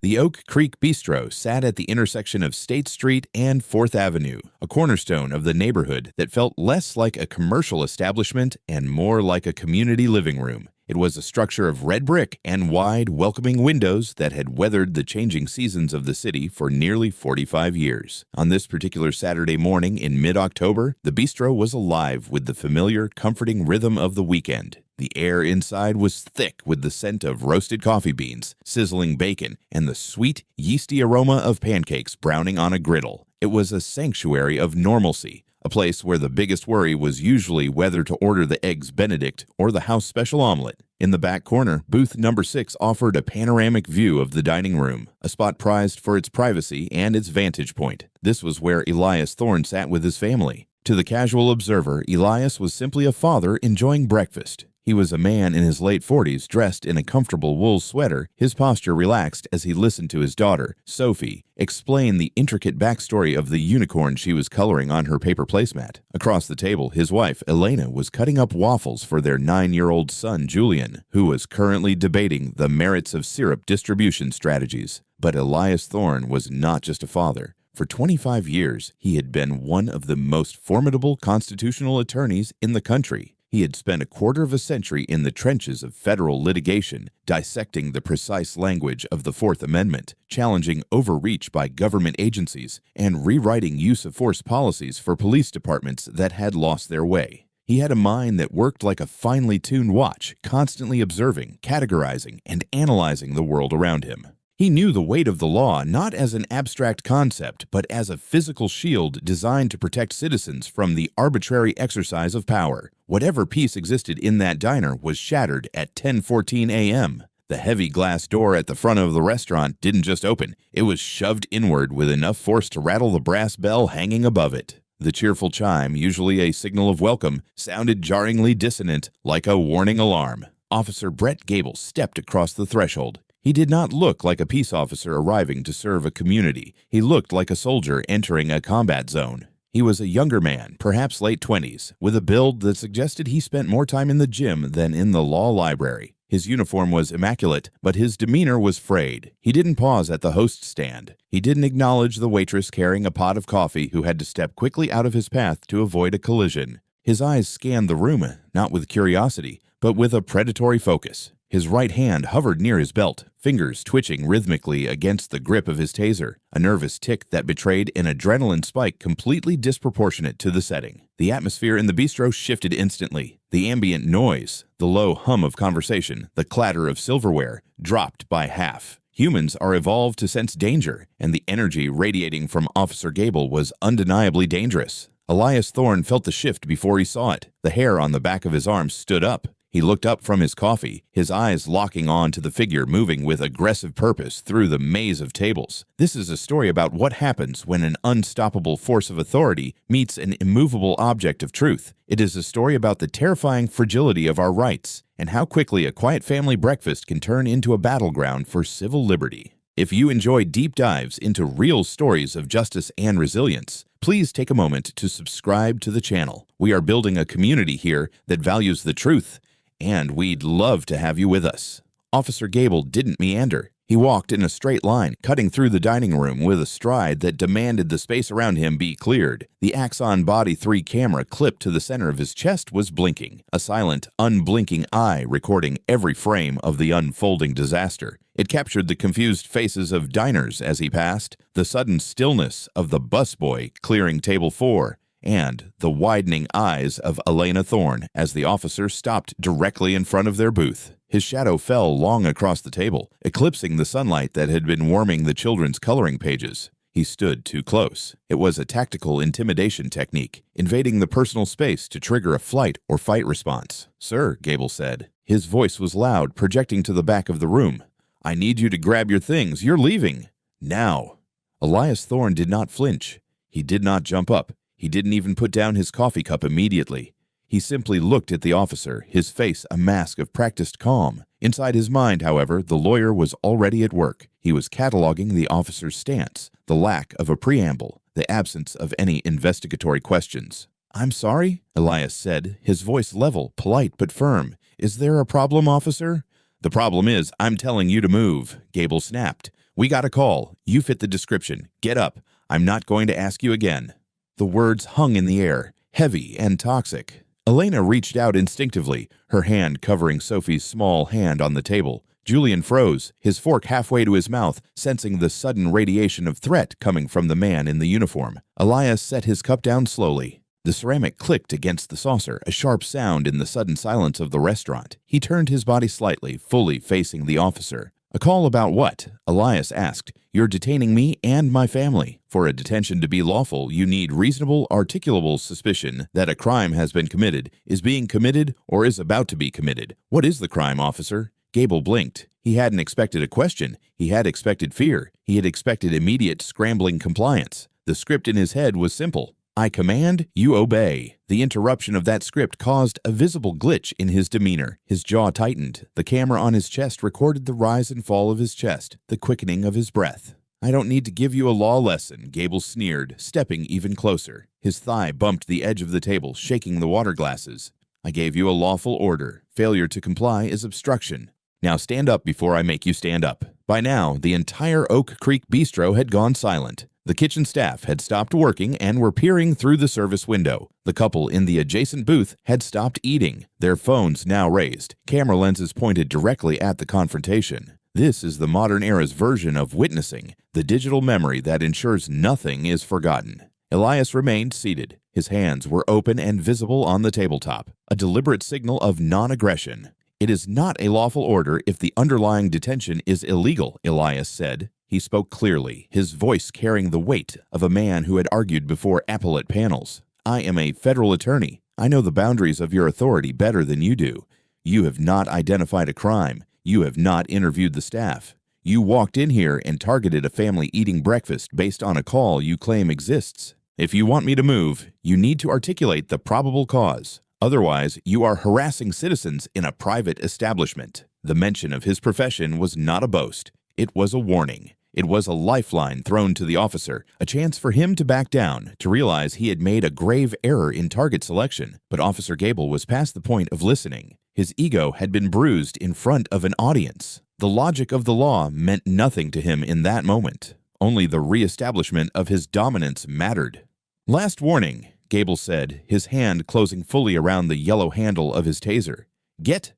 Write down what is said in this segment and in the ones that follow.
The Oak Creek Bistro sat at the intersection of State Street and 4th Avenue, a cornerstone of the neighborhood that felt less like a commercial establishment and more like a community living room. It was a structure of red brick and wide, welcoming windows that had weathered the changing seasons of the city for nearly 45 years. On this particular Saturday morning in mid-October, the bistro was alive with the familiar, comforting rhythm of the weekend. The air inside was thick with the scent of roasted coffee beans, sizzling bacon, and the sweet, yeasty aroma of pancakes browning on a griddle. It was a sanctuary of normalcy, a place where the biggest worry was usually whether to order the Eggs Benedict or the house special omelet. In the back corner, booth number 6 offered a panoramic view of the dining room, a spot prized for its privacy and its vantage point. This was where Elias Thorne sat with his family. To the casual observer, Elias was simply a father enjoying breakfast. He was a man in his late 40s, dressed in a comfortable wool sweater, his posture relaxed as he listened to his daughter, Sophie, explain the intricate backstory of the unicorn she was coloring on her paper placemat. Across the table, his wife, Elena, was cutting up waffles for their 9-year-old son, Julian, who was currently debating the merits of syrup distribution strategies. But Elias Thorne was not just a father. For 25 years, he had been one of the most formidable constitutional attorneys in the country. He had spent a quarter of a century in the trenches of federal litigation, dissecting the precise language of the Fourth Amendment, challenging overreach by government agencies, and rewriting use-of-force policies for police departments that had lost their way. He had a mind that worked like a finely tuned watch, constantly observing, categorizing, and analyzing the world around him. He knew the weight of the law not as an abstract concept, but as a physical shield designed to protect citizens from the arbitrary exercise of power. Whatever peace existed in that diner was shattered at 10:14 a.m. The heavy glass door at the front of the restaurant didn't just open, it was shoved inward with enough force to rattle the brass bell hanging above it. The cheerful chime, usually a signal of welcome, sounded jarringly dissonant, like a warning alarm. Officer Brett Gable stepped across the threshold. He did not look like a peace officer arriving to serve a community. He looked like a soldier entering a combat zone. He was a younger man, perhaps late 20s, with a build that suggested he spent more time in the gym than in the law library. His uniform was immaculate, but his demeanor was frayed. He didn't pause at the host stand. He didn't acknowledge the waitress carrying a pot of coffee who had to step quickly out of his path to avoid a collision. His eyes scanned the room, not with curiosity, but with a predatory focus. His right hand hovered near his belt, fingers twitching rhythmically against the grip of his taser, a nervous tick that betrayed an adrenaline spike completely disproportionate to the setting. The atmosphere in the bistro shifted instantly. The ambient noise, the low hum of conversation, the clatter of silverware, dropped by half. Humans are evolved to sense danger, and the energy radiating from Officer Gable was undeniably dangerous. Elias Thorne felt the shift before he saw it. The hair on the back of his arm stood up. He looked up from his coffee, his eyes locking on to the figure moving with aggressive purpose through the maze of tables. This is a story about what happens when an unstoppable force of authority meets an immovable object of truth. It is a story about the terrifying fragility of our rights and how quickly a quiet family breakfast can turn into a battleground for civil liberty. If you enjoy deep dives into real stories of justice and resilience, please take a moment to subscribe to the channel. We are building a community here that values the truth, and we'd love to have you with us. Officer Gable didn't meander. He walked in a straight line, cutting through the dining room with a stride that demanded the space around him be cleared. The Axon Body 3 camera clipped to the center of his chest was blinking, a silent, unblinking eye recording every frame of the unfolding disaster. It captured the confused faces of diners as he passed, the sudden stillness of the busboy clearing table 4, and the widening eyes of Elena Thorne as the officer stopped directly in front of their booth. His shadow fell long across the table, eclipsing the sunlight that had been warming the children's coloring pages. He stood too close. It was a tactical intimidation technique, invading the personal space to trigger a flight or fight response. "Sir," Gable said. His voice was loud, projecting to the back of the room. "I need you to grab your things. You're leaving. Now." Elias Thorne did not flinch. He did not jump up. He didn't even put down his coffee cup immediately. He simply looked at the officer, his face a mask of practiced calm. Inside his mind, however, the lawyer was already at work. He was cataloging the officer's stance, the lack of a preamble, the absence of any investigatory questions. "I'm sorry," Elias said, his voice level, polite but firm. "Is there a problem, officer?" "The problem is, I'm telling you to move," Gable snapped. "We got a call. You fit the description. Get up. I'm not going to ask you again." The words hung in the air, heavy and toxic. Elena reached out instinctively, her hand covering Sophie's small hand on the table. Julian froze, his fork halfway to his mouth, sensing the sudden radiation of threat coming from the man in the uniform. Elias set his cup down slowly. The ceramic clicked against the saucer, a sharp sound in the sudden silence of the restaurant. He turned his body slightly, fully facing the officer. "A call about what?" Elias asked. "You're detaining me and my family. For a detention to be lawful, you need reasonable, articulable suspicion that a crime has been committed, is being committed, or is about to be committed. What is the crime, officer?" Gable blinked. He hadn't expected a question. He had expected fear. He had expected immediate, scrambling compliance. The script in his head was simple. "I command, you obey." The interruption of that script caused a visible glitch in his demeanor. His jaw tightened. The camera on his chest recorded the rise and fall of his chest, the quickening of his breath. "I don't need to give you a law lesson," Gable sneered, stepping even closer. His thigh bumped the edge of the table, shaking the water glasses. "I gave you a lawful order. Failure to comply is obstruction. Now stand up before I make you stand up." By now, the entire Oak Creek Bistro had gone silent. The kitchen staff had stopped working and were peering through the service window. The couple in the adjacent booth had stopped eating, their phones now raised, camera lenses pointed directly at the confrontation. This is the modern era's version of witnessing, the digital memory that ensures nothing is forgotten. Elias remained seated. His hands were open and visible on the tabletop, a deliberate signal of non-aggression. "It is not a lawful order if the underlying detention is illegal," Elias said. He spoke clearly, his voice carrying the weight of a man who had argued before appellate panels. "I am a federal attorney. I know the boundaries of your authority better than you do. You have not identified a crime. You have not interviewed the staff. You walked in here and targeted a family eating breakfast based on a call you claim exists. If you want me to move, you need to articulate the probable cause. Otherwise, you are harassing citizens in a private establishment." The mention of his profession was not a boast. It was a warning. It was a lifeline thrown to the officer, a chance for him to back down, to realize he had made a grave error in target selection. But Officer Gable was past the point of listening. His ego had been bruised in front of an audience. The logic of the law meant nothing to him in that moment. Only the reestablishment of his dominance mattered. "Last warning," Gable said, his hand closing fully around the yellow handle of his taser. "Get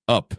up."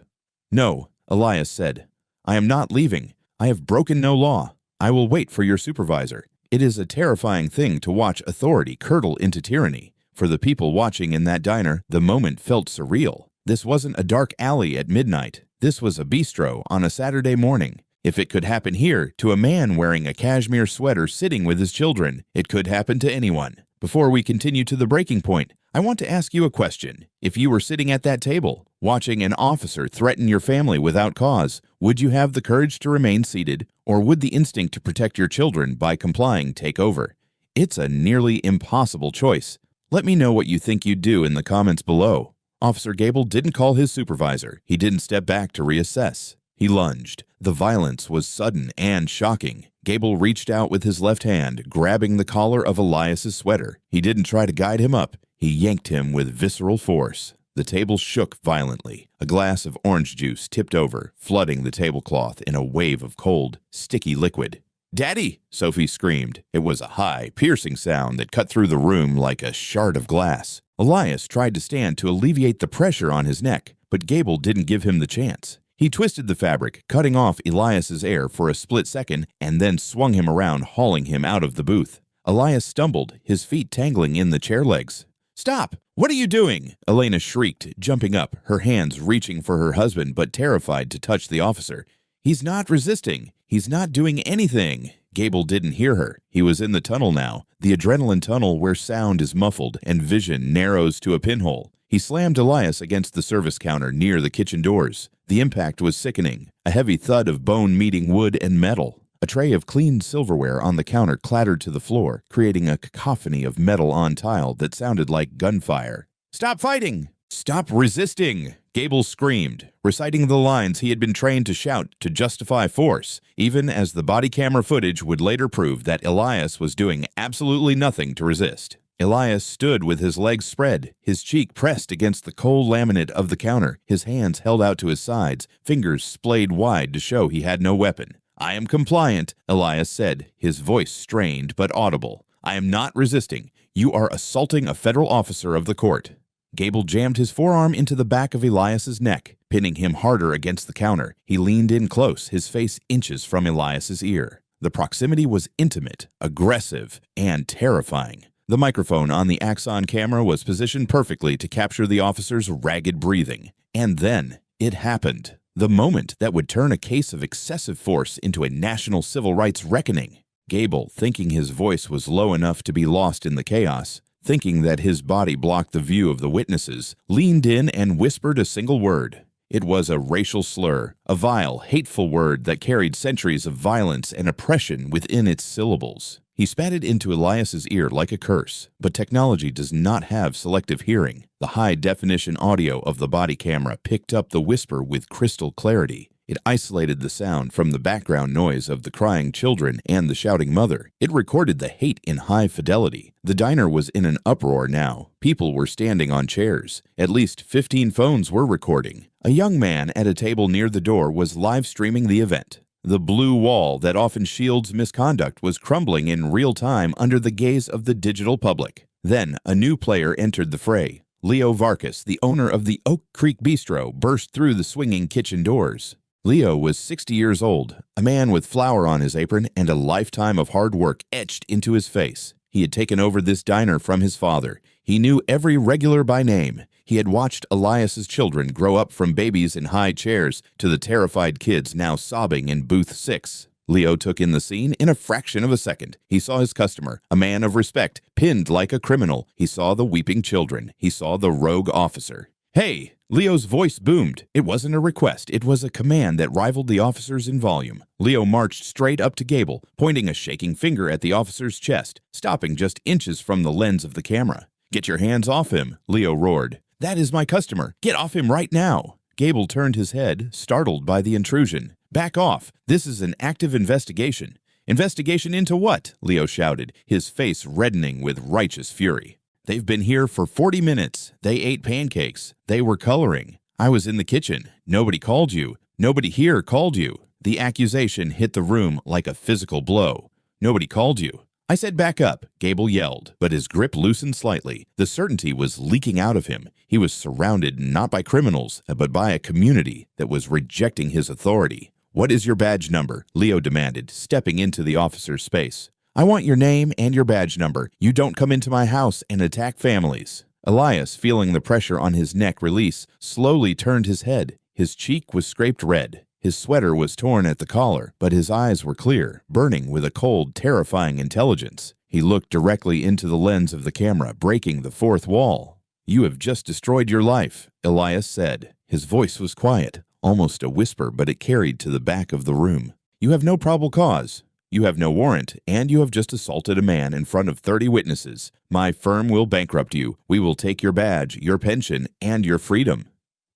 "No," Elias said. "I am not leaving. I have broken no law. I will wait for your supervisor." It is a terrifying thing to watch authority curdle into tyranny. For the people watching in that diner, the moment felt surreal. This wasn't a dark alley at midnight. This was a bistro on a Saturday morning. If it could happen here to a man wearing a cashmere sweater sitting with his children, it could happen to anyone. Before we continue to the breaking point, I want to ask you a question. If you were sitting at that table, watching an officer threaten your family without cause, would you have the courage to remain seated, or would the instinct to protect your children by complying take over? It's a nearly impossible choice. Let me know what you think you'd do in the comments below. Officer Gable didn't call his supervisor. He didn't step back to reassess. He lunged. The violence was sudden and shocking. Gable reached out with his left hand, grabbing the collar of Elias's sweater. He didn't try to guide him up. He yanked him with visceral force. The table shook violently. A glass of orange juice tipped over, flooding the tablecloth in a wave of cold, sticky liquid. "Daddy!" Sophie screamed. It was a high, piercing sound that cut through the room like a shard of glass. Elias tried to stand to alleviate the pressure on his neck, but Gable didn't give him the chance. He twisted the fabric, cutting off Elias's air for a split second, and then swung him around, hauling him out of the booth. Elias stumbled, his feet tangling in the chair legs. "Stop! What are you doing?" Elena shrieked, jumping up, her hands reaching for her husband but terrified to touch the officer. "He's not resisting. He's not doing anything." Gable didn't hear her. He was in the tunnel now, the adrenaline tunnel where sound is muffled and vision narrows to a pinhole. He slammed Elias against the service counter near the kitchen doors. The impact was sickening, a heavy thud of bone meeting wood and metal. A tray of clean silverware on the counter clattered to the floor, creating a cacophony of metal on tile that sounded like gunfire. "Stop fighting! Stop resisting!" Gable screamed, reciting the lines he had been trained to shout to justify force, even as the body camera footage would later prove that Elias was doing absolutely nothing to resist. Elias stood with his legs spread, his cheek pressed against the cold laminate of the counter, his hands held out to his sides, fingers splayed wide to show he had no weapon. "I am compliant," Elias said, his voice strained but audible. "I am not resisting. You are assaulting a federal officer of the court." Gable jammed his forearm into the back of Elias's neck, pinning him harder against the counter. He leaned in close, his face inches from Elias's ear. The proximity was intimate, aggressive, and terrifying. The microphone on the Axon camera was positioned perfectly to capture the officer's ragged breathing. And then it happened. The moment that would turn a case of excessive force into a national civil rights reckoning. Gable, thinking his voice was low enough to be lost in the chaos, thinking that his body blocked the view of the witnesses, leaned in and whispered a single word. It was a racial slur, a vile, hateful word that carried centuries of violence and oppression within its syllables. He spat it into Elias's ear like a curse, but technology does not have selective hearing. The high-definition audio of the body camera picked up the whisper with crystal clarity. It isolated the sound from the background noise of the crying children and the shouting mother. It recorded the hate in high fidelity. The diner was in an uproar now. People were standing on chairs. At least 15 phones were recording. A young man at a table near the door was live streaming the event. The blue wall that often shields misconduct was crumbling in real time under the gaze of the digital public. Then a new player entered the fray. Leo Vargas, the owner of the Oak Creek Bistro, burst through the swinging kitchen doors. Leo was 60 years old, a man with flour on his apron and a lifetime of hard work etched into his face. He had taken over this diner from his father. He knew every regular by name. He had watched Elias's children grow up from babies in high chairs to the terrified kids now sobbing in booth 6. Leo took in the scene in a fraction of a second. He saw his customer, a man of respect, pinned like a criminal. He saw the weeping children. He saw the rogue officer. "Hey!" Leo's voice boomed. It wasn't a request. It was a command that rivaled the officer's in volume. Leo marched straight up to Gable, pointing a shaking finger at the officer's chest, stopping just inches from the lens of the camera. "Get your hands off him," Leo roared. "That is my customer. Get off him right now." Gable turned his head, startled by the intrusion. "Back off. This is an active investigation." "Investigation into what?" Leo shouted, his face reddening with righteous fury. "They've been here for 40 minutes. They ate pancakes. They were coloring. I was in the kitchen. Nobody called you. Nobody here called you." The accusation hit the room like a physical blow. "Nobody called you." "I said back up," Gable yelled, but his grip loosened slightly. The certainty was leaking out of him. He was surrounded not by criminals, but by a community that was rejecting his authority. "What is your badge number?" Leo demanded, stepping into the officer's space. "I want your name and your badge number. You don't come into my house and attack families." Elias, feeling the pressure on his neck release, slowly turned his head. His cheek was scraped red. His sweater was torn at the collar, but his eyes were clear, burning with a cold, terrifying intelligence. He looked directly into the lens of the camera, breaking the fourth wall. "You have just destroyed your life," Elias said. His voice was quiet, almost a whisper, but it carried to the back of the room. "You have no probable cause. You have no warrant, and you have just assaulted a man in front of 30 witnesses. My firm will bankrupt you. We will take your badge, your pension, and your freedom."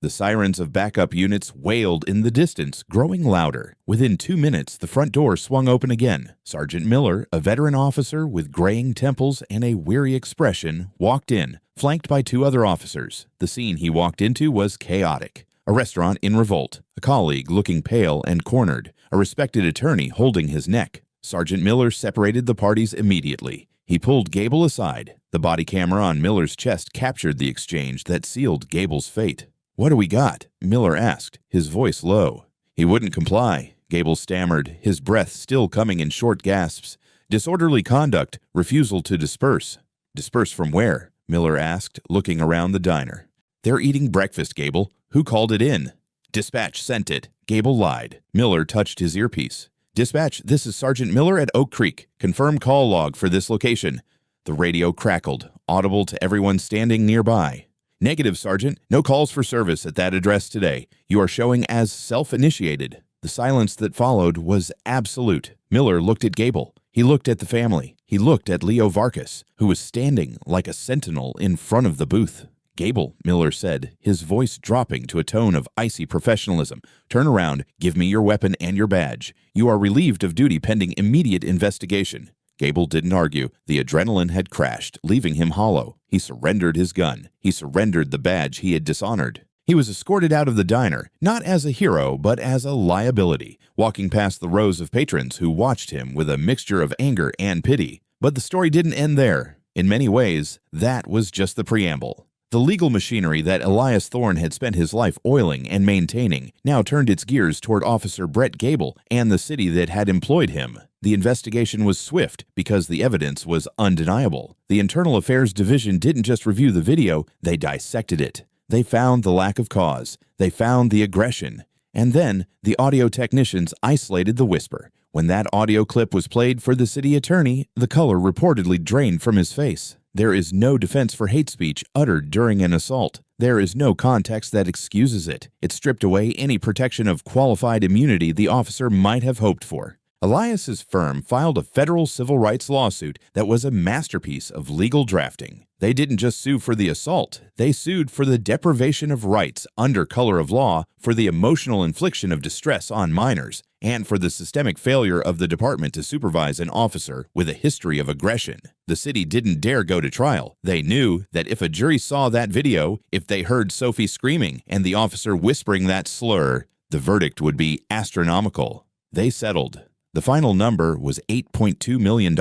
The sirens of backup units wailed in the distance, growing louder. Within 2 minutes, the front door swung open again. Sergeant Miller, a veteran officer with graying temples and a weary expression, walked in, flanked by 2 other officers. The scene he walked into was chaotic. A restaurant in revolt, a colleague looking pale and cornered, a respected attorney holding his neck. Sergeant Miller separated the parties immediately. He pulled Gable aside. The body camera on Miller's chest captured the exchange that sealed Gable's fate. "What do we got?" Miller asked, his voice low. "He wouldn't comply," Gable stammered, his breath still coming in short gasps. "Disorderly conduct, refusal to disperse." "Disperse from where?" Miller asked, looking around the diner. "They're eating breakfast, Gable. Who called it in?" "Dispatch sent it." Gable lied. Miller touched his earpiece. "Dispatch, this is Sergeant Miller at Oak Creek. Confirm call log for this location." The radio crackled, audible to everyone standing nearby. "Negative, Sergeant. No calls for service at that address today. You are showing as self-initiated." The silence that followed was absolute. Miller looked at Gable. He looked at the family. He looked at Leo Vargas, who was standing like a sentinel in front of the booth. "Gable," Miller said, his voice dropping to a tone of icy professionalism. "Turn around, give me your weapon and your badge. You are relieved of duty pending immediate investigation." Gable didn't argue. The adrenaline had crashed, leaving him hollow. He surrendered his gun. He surrendered the badge he had dishonored. He was escorted out of the diner, not as a hero, but as a liability, walking past the rows of patrons who watched him with a mixture of anger and pity. But the story didn't end there. In many ways, that was just the preamble. The legal machinery that Elias Thorne had spent his life oiling and maintaining now turned its gears toward Officer Brett Gable and the city that had employed him. The investigation was swift because the evidence was undeniable. The Internal Affairs Division didn't just review the video, they dissected it. They found the lack of cause. They found the aggression. And then the audio technicians isolated the whisper. When that audio clip was played for the city attorney, the color reportedly drained from his face. There is no defense for hate speech uttered during an assault. There is no context that excuses it. It stripped away any protection of qualified immunity the officer might have hoped for. Elias's firm filed a federal civil rights lawsuit that was a masterpiece of legal drafting. They didn't just sue for the assault, they sued for the deprivation of rights under color of law, for the emotional infliction of distress on minors, and for the systemic failure of the department to supervise an officer with a history of aggression. The city didn't dare go to trial. They knew that if a jury saw that video, if they heard Sophie screaming and the officer whispering that slur, the verdict would be astronomical. They settled. The final number was $8.2 million.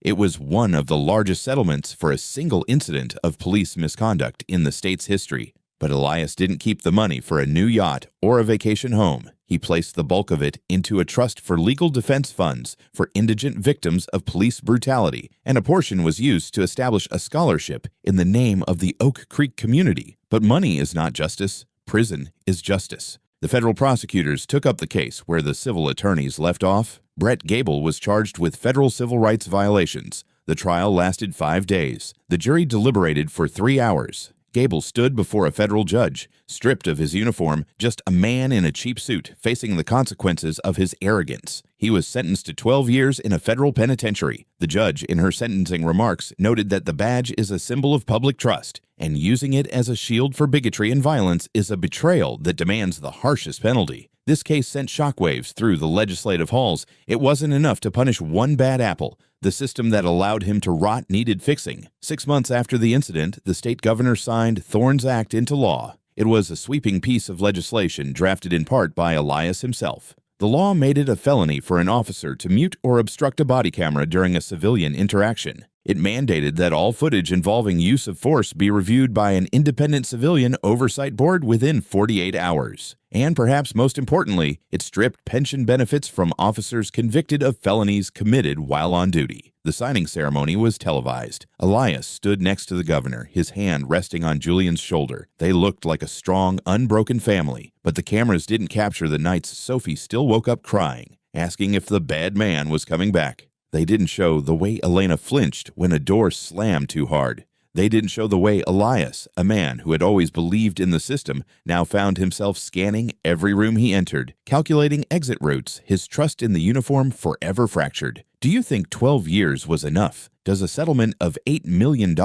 It was one of the largest settlements for a single incident of police misconduct in the state's history. But Elias didn't keep the money for a new yacht or a vacation home. He placed the bulk of it into a trust for legal defense funds for indigent victims of police brutality, and a portion was used to establish a scholarship in the name of the Oak Creek community. But money is not justice. Prison is justice. The federal prosecutors took up the case where the civil attorneys left off. Brett Gable was charged with federal civil rights violations. The trial lasted 5 days. The jury deliberated for 3 hours. Gable stood before a federal judge, stripped of his uniform, just a man in a cheap suit, facing the consequences of his arrogance. He was sentenced to 12 years in a federal penitentiary. The judge, in her sentencing remarks, noted that the badge is a symbol of public trust, and using it as a shield for bigotry and violence is a betrayal that demands the harshest penalty. This case sent shockwaves through the legislative halls. It wasn't enough to punish one bad apple. The system that allowed him to rot needed fixing. 6 months after the incident, the state governor signed Thorne's Act into law. It was a sweeping piece of legislation drafted in part by Elias himself. The law made it a felony for an officer to mute or obstruct a body camera during a civilian interaction. It mandated that all footage involving use of force be reviewed by an independent civilian oversight board within 48 hours. And perhaps most importantly, it stripped pension benefits from officers convicted of felonies committed while on duty. The signing ceremony was televised. Elias stood next to the governor, his hand resting on Julian's shoulder. They looked like a strong, unbroken family, but the cameras didn't capture the nights Sophie still woke up crying, asking if the bad man was coming back. They didn't show the way Elena flinched when a door slammed too hard. They didn't show the way Elias, a man who had always believed in the system, now found himself scanning every room he entered, calculating exit routes, his trust in the uniform forever fractured. Do you think 12 years was enough? Does a settlement of $8 million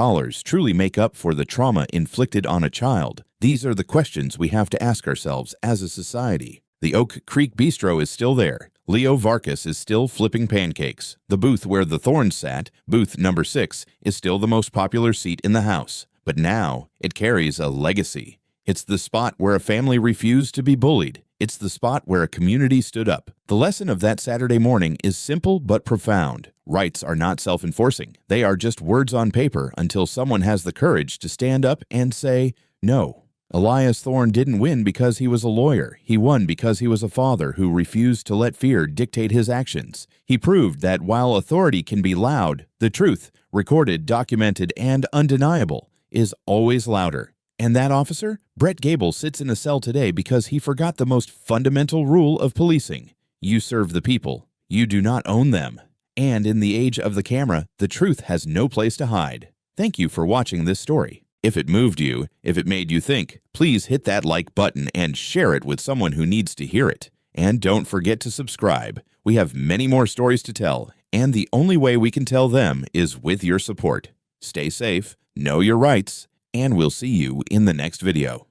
truly make up for the trauma inflicted on a child? These are the questions we have to ask ourselves as a society. The Oak Creek Bistro is still there. Leo Vargas is still flipping pancakes. The booth where the Thornes sat, booth number 6, is still the most popular seat in the house. But now, it carries a legacy. It's the spot where a family refused to be bullied. It's the spot where a community stood up. The lesson of that Saturday morning is simple but profound. Rights are not self-enforcing. They are just words on paper until someone has the courage to stand up and say, no. Elias Thorne didn't win because he was a lawyer. He won because he was a father who refused to let fear dictate his actions. He proved that while authority can be loud, the truth, recorded, documented, and undeniable, is always louder. And that officer, Brett Gable, sits in a cell today because he forgot the most fundamental rule of policing. You serve the people. You do not own them. And in the age of the camera, the truth has no place to hide. Thank you for watching this story. If it moved you, if it made you think, please hit that like button and share it with someone who needs to hear it. And don't forget to subscribe. We have many more stories to tell, and the only way we can tell them is with your support. Stay safe, know your rights, and we'll see you in the next video.